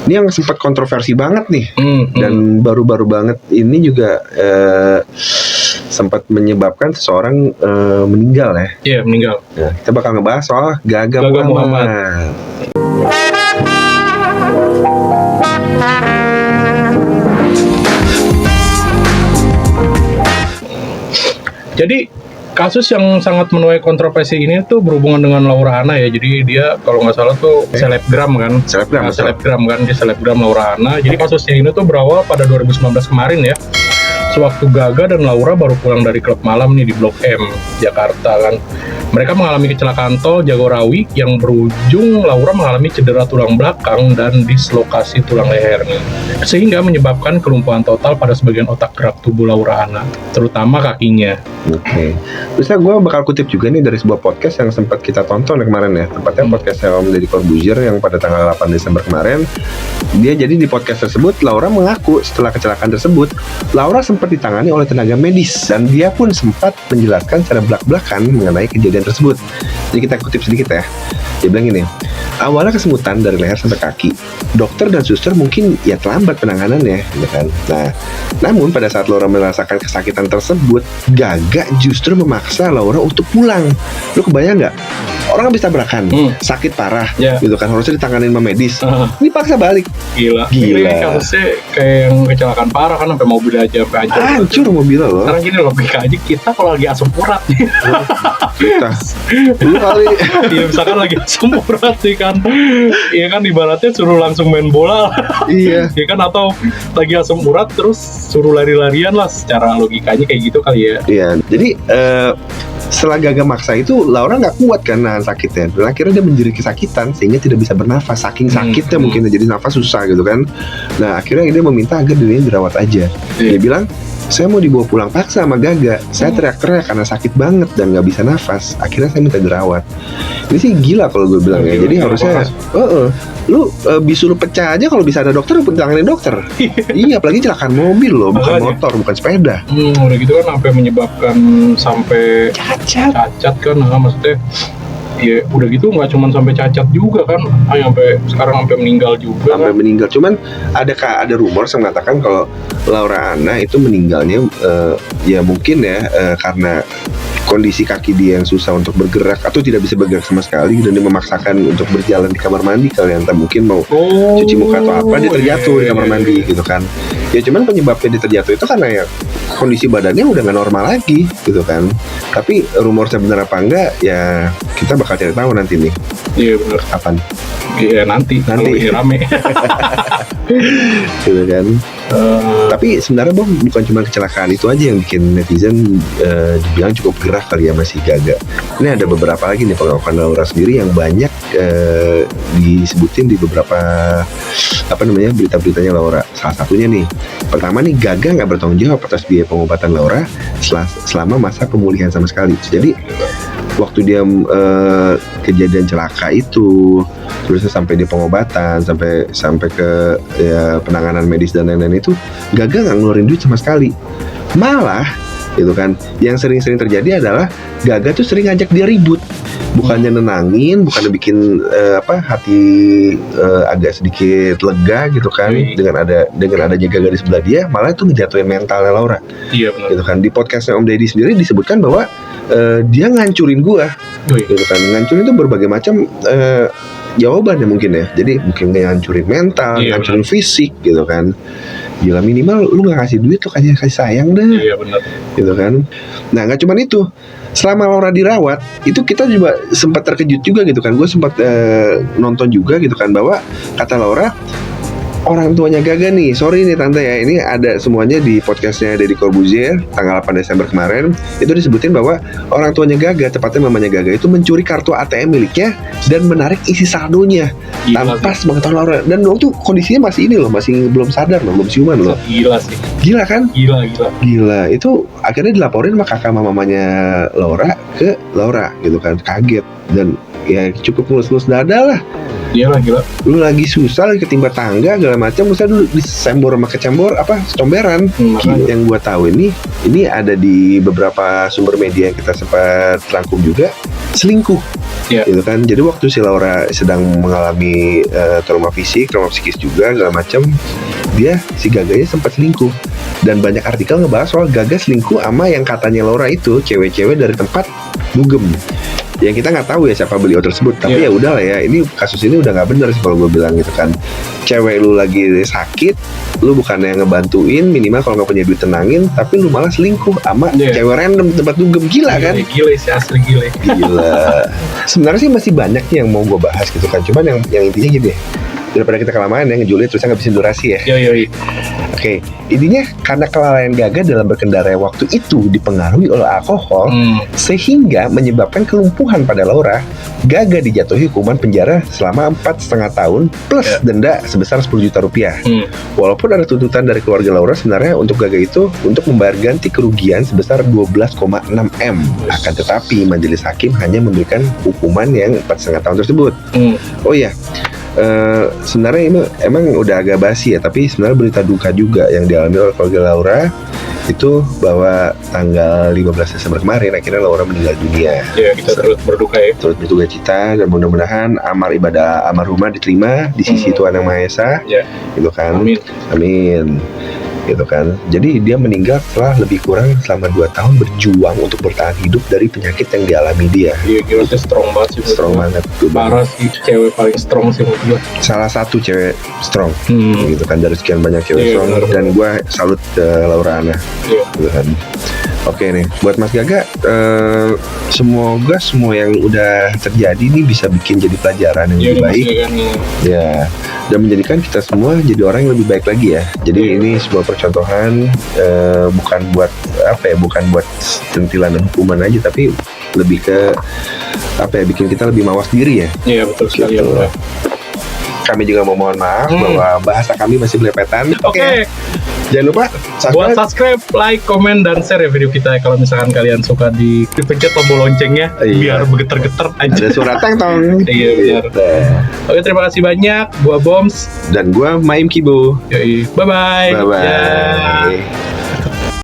Ini yang sempat kontroversi banget nih. Dan baru-baru banget ini juga sempat menyebabkan seseorang meninggal ya. Iya, meninggal. Nah, kita bakal ngebahas soal Gaga Muhammad. Jadi kasus yang sangat menuai kontroversi ini tuh berhubungan dengan Laura Anna ya. Jadi dia kalau nggak salah tuh selebgram kan. Selebgram kan, dia selebgram Laura Anna. Jadi kasusnya ini tuh berawal pada 2019 kemarin ya. Sewaktu Gaga dan Laura baru pulang dari klub malam nih di Blok M, Jakarta kan. Mereka mengalami kecelakaan tol Jagorawi yang berujung Laura mengalami cedera tulang belakang dan dislokasi tulang lehernya, sehingga menyebabkan kelumpuhan total pada sebagian otak gerak tubuh Laura Anna, terutama kakinya. Oke. Terusnya gue bakal kutip juga nih dari sebuah podcast yang sempat kita tonton kemarin ya. Tempatnya podcastnya Om Deddy Corbuzier yang pada tanggal 8 Desember kemarin. Dia jadi di podcast tersebut, Laura mengaku setelah kecelakaan tersebut, Laura sempat ditangani oleh tenaga medis dan dia pun sempat menjelaskan secara belak-belakan mengenai kejadian tersebut. Jadi kita kutip sedikit ya. Dia bilang gini, awalnya kesemutan dari leher sampai kaki. Dokter dan suster mungkin ya terlambat penanganannya, gitu kan. Nah, namun pada saat Laura merasakan kesakitan tersebut, Gaga justru memaksa Laura untuk pulang. Lu kebayang nggak? Orang habis tabrakan, sakit parah, gitu kan, harusnya ditanganin sama medis. Ini paksa balik. Gila. Ini kasusnya kayak yang kecelakaan parah kan, sampai mobil aja sampai hancur mobilnya loh. Sekarang gini logika aja, kita kalau lagi asam urat nih. Kita dulu kali. Iya, misalkan lagi asam urat nih kan. Iya kan, ibaratnya suruh langsung main bola. Iya. Iya kan, atau lagi asam urat terus suruh lari-larian lah, secara logikanya kayak gitu kali ya. Iya. Jadi setelah Gaga maksa itu, Laura nggak kuat kan nahan sakitnya. Dan akhirnya dia menjerit kesakitan sehingga tidak bisa bernafas. Saking sakitnya mungkin jadi nafas susah gitu kan. Nah akhirnya dia meminta agar dirinya dirawat aja. Dia bilang, saya mau dibawa pulang paksa sama Gaga. Saya teriak-teriak karena sakit banget dan nggak bisa nafas. Akhirnya saya minta dirawat. Ini sih gila kalau gue bilang ya. Jadi harusnya lu bisu lu pecah aja kalau bisa ada dokter, tanganin dokter. Iya, apalagi kecelakaan mobil loh, bukan motor, bukan sepeda. Udah gitu kan sampai menyebabkan sampai cacat kan, maksudnya. Ya udah gitu nggak cuma sampai cacat juga kan, sampai sekarang sampai meninggal juga. Sampai meninggal. Cuman ada rumor yang mengatakan kalau Laura Anna itu meninggalnya ya mungkin ya karena kondisi kaki dia yang susah untuk bergerak atau tidak bisa bergerak sama sekali dan dia memaksakan untuk berjalan di kamar mandi kalian, entah mungkin mau cuci muka atau apa, dia terjatuh di kamar mandi gitu kan. Ya cuman penyebabnya dia terjatuh itu karena ya kondisi badannya udah nggak normal lagi gitu kan. Tapi rumornya benar apa enggak ya kita bakal cari tahu nanti nih. Iya benar. Kapan? Iya nanti. Kalau ini rame. Gitu kan. Tapi sebenarnya Bang, bukan cuma kecelakaan itu aja yang bikin netizen dibilang cukup gerah kali ya masih Gaga. Ini ada beberapa lagi nih pengakuan Laura sendiri yang banyak disebutin di beberapa berita-beritanya Laura. Salah satunya nih, pertama nih, Gaga nggak bertanggung jawab atas biaya pengobatan Laura selama masa pemulihan sama sekali. Jadi waktu dia kejadian celaka itu, terusnya sampai di pengobatan, sampai ke ya, penanganan medis dan lain-lain itu, Gaga nggak ngeluarin duit sama sekali. Malah gitu kan, yang sering-sering terjadi adalah Gaga tuh sering ngajak dia ribut, bukannya nenangin, bukannya bikin hati agak sedikit lega gitu kan, dengan adanya Gaga di sebelah dia, malah itu ngejatuhin mentalnya Laura. Iya benar. Gitu kan, di podcastnya Om Deddy sendiri disebutkan bahwa dia ngancurin gua, gitu kan, ngancurin itu berbagai macam jawabannya mungkin ya. Jadi mungkin ngancurin mental, ngancurin fisik gitu kan. Gila, minimal lu gak kasih duit, lu kasih sayang dah. Iya benar. Gitu kan. Nah gak cuma itu, selama Laura dirawat itu kita juga sempat terkejut juga gitu kan. Gue sempat nonton juga gitu kan, bahwa kata Laura, orang tuanya Gaga nih, sorry nih tante ya, ini ada semuanya di podcastnya Deddy Corbuzier tanggal 8 Desember kemarin. Itu disebutin bahwa orang tuanya Gaga, tepatnya mamanya Gaga, itu mencuri kartu ATM miliknya dan menarik isi saldonya tanpa sepengetahuan Laura. Dan waktu kondisinya masih ini loh, masih belum sadar loh, belum siuman loh. Gila sih. Gila kan? Gila. Itu akhirnya dilaporin sama kakak mamanya Laura ke Laura gitu kan, kaget. Dan ya cukup ngelus-ngelus dada lah. Iyalah gila. Lu lagi susah, lagi ketimpa tangga segala macam, misalnya lu disembor sama kecembor apa comberan. Yang gua tahu ini ada di beberapa sumber media yang kita sempat rangkum juga, selingkuh. Gitu kan. Jadi waktu si Laura sedang mengalami trauma fisik, trauma psikis juga segala macam, dia si Gaganya sempat selingkuh. Dan banyak artikel ngebahas soal Gaga selingkuh sama yang katanya Laura itu cewek-cewek dari tempat dugem. Yang kita nggak tahu ya siapa beliau tersebut, tapi ya udahlah ya, ini kasus ini udah nggak benar sih kalau gue bilang gitu kan. Cewek lu lagi sakit, lu bukannya ngebantuin, minimal kalau nggak punya duit tenangin, tapi lu malah selingkuh sama cewek random di tempat dugem. Gila kan? Gila sih, asli gila. Sebenarnya sih masih banyak nih yang mau gue bahas gitu kan, cuman yang intinya gini deh, daripada kita kelamaan ya ngejulit terusnya ngabisin durasi ya. Oke, intinya karena kelalaian Gaga dalam berkendara waktu itu dipengaruhi oleh alkohol, sehingga menyebabkan kelumpuhan pada Laura. Gaga dijatuhi hukuman penjara selama 4,5 tahun plus denda sebesar 10 juta rupiah. Walaupun ada tuntutan dari keluarga Laura sebenarnya untuk Gaga itu untuk membayar ganti kerugian sebesar 12,6 M. Akan tetapi majelis hakim hanya memberikan hukuman yang 4,5 tahun tersebut. Oh iya, sebenarnya ini emang udah agak basi ya, tapi sebenarnya berita duka juga yang dialami oleh keluarga Laura itu bahwa tanggal 15 Desember kemarin akhirnya Laura meninggal dunia. Ya, kita turut berduka ya. Turut berduka cita, dan mudah-mudahan amal ibadah almarhumah diterima di sisi Tuhan Yang Maha Esa. Gitu kan. Amin. Gitu kan. Jadi dia meninggal setelah lebih kurang selama 2 tahun berjuang untuk bertahan hidup dari penyakit yang dialami dia. Iya, gila sih, strong banget sih. Strong banget. Parah sih, cewek paling strong sih menurut gue. Salah satu cewek strong. Gitu kan, dari sekian banyak cewek strong. Dan gue salut Laura Anna. Gitu kan. Oke nih, buat Mas Gaga, semoga semua yang udah terjadi ini bisa bikin jadi pelajaran yang lebih baik. Ya, dan menjadikan kita semua jadi orang yang lebih baik lagi ya. Jadi ini sebuah percontohan, bukan buat apa ya, bukan buat sentilan dan hukuman aja, tapi lebih ke apa ya, bikin kita lebih mawas diri ya. Iya, betul sekali. Gitu. Kami juga mau mohon maaf bahwa bahasa kami masih belepetan. Oke. Jangan lupa buat subscribe, like, komen, dan share ya video kita. Kalau misalkan kalian suka dipencet tombol loncengnya biar bergetar-getar aja. Ada suara teng-tong. Iya benar. Oke, terima kasih banyak. Gua Boms dan gua Maim Kibo. Bye bye. Bye bye.